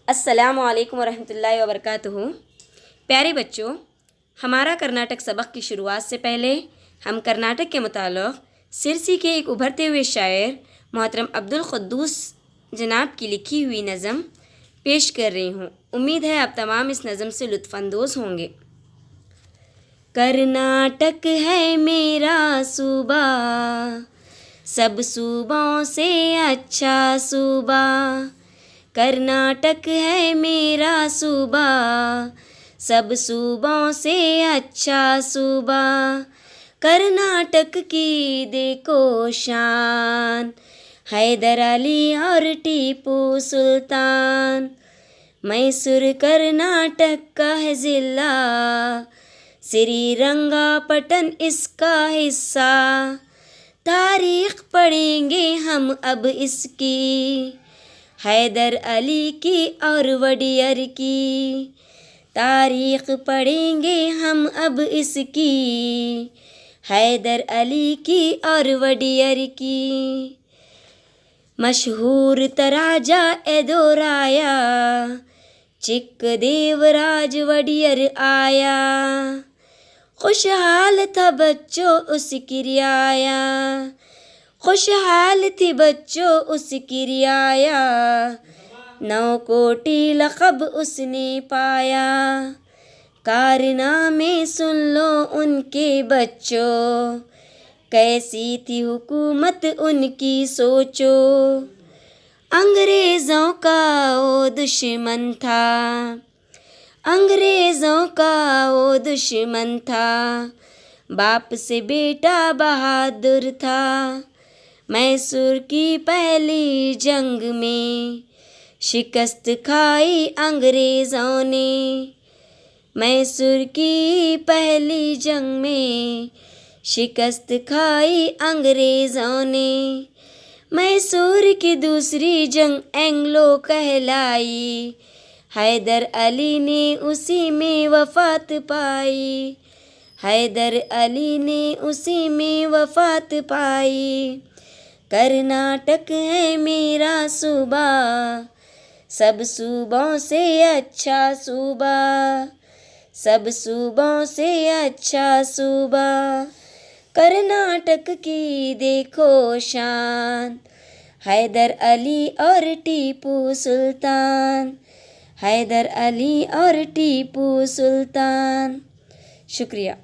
अस्सलामु अलैकुम वरहमतुल्लाहि वबरकातुहू। प्यारे बच्चों, हमारा कर्नाटक सबक की शुरुआत से पहले हम कर्नाटक के मुताल्लिक़ सिरसी के एक उभरते हुए शायर मोहतरम अब्दुल क़ुद्दूस जनाब की लिखी हुई नज़म पेश कर रही हूँ। उम्मीद है आप तमाम इस नज़म से लुत्फ़अंदोज़ होंगे। कर्नाटक है मेरा सूबा, सब सूबों से अच्छा सूबा। कर्नाटक है मेरा सूबा, सब सूबों से अच्छा सूबा। कर्नाटक की देखो शान, हैदर अली और टीपू सुल्तान। मैसूर कर्नाटक का है ज़िला, श्रीरंगापटन इसका हिस्सा। तारीख़ पढ़ेंगे हम अब इसकी, हैदर अली की और वडियर की। तारीख़ पढ़ेंगे हम अब इसकी, हैदर अली की और वडियर की। मशहूर तराजा एदोराया, चिक देवराज वडियर आया। खुशहाल था बच्चों उसकी रियाया, खुशहाल थी बच्चों उसकी रियाया। 9 कोटि लक़ब उसने पाया, कारनामे सुन लो उनके बच्चों। कैसी थी हुकूमत उनकी सोचो, अंग्रेज़ों का वो दुश्मन था, अंग्रेज़ों का वो दुश्मन था। बाप से बेटा बहादुर था, मैसूर की पहली जंग में शिकस्त खाई अंग्रेज़ों ने। मैसूर की पहली जंग में शिकस्त खाई अंग्रेज़ों ने। मैसूर की दूसरी जंग एंग्लो कहलाई, हैदर अली ने उसी में वफ़ात पाई, हैदर अली ने उसी में वफ़ात पाई। कर्नाटक है मेरा सूबा, सब सूबों से अच्छा सूबा, सब सूबों से अच्छा सूबा। कर्नाटक की देखो शान, हैदर अली और टीपू सुल्तान, हैदर अली और टीपू सुल्तान। शुक्रिया।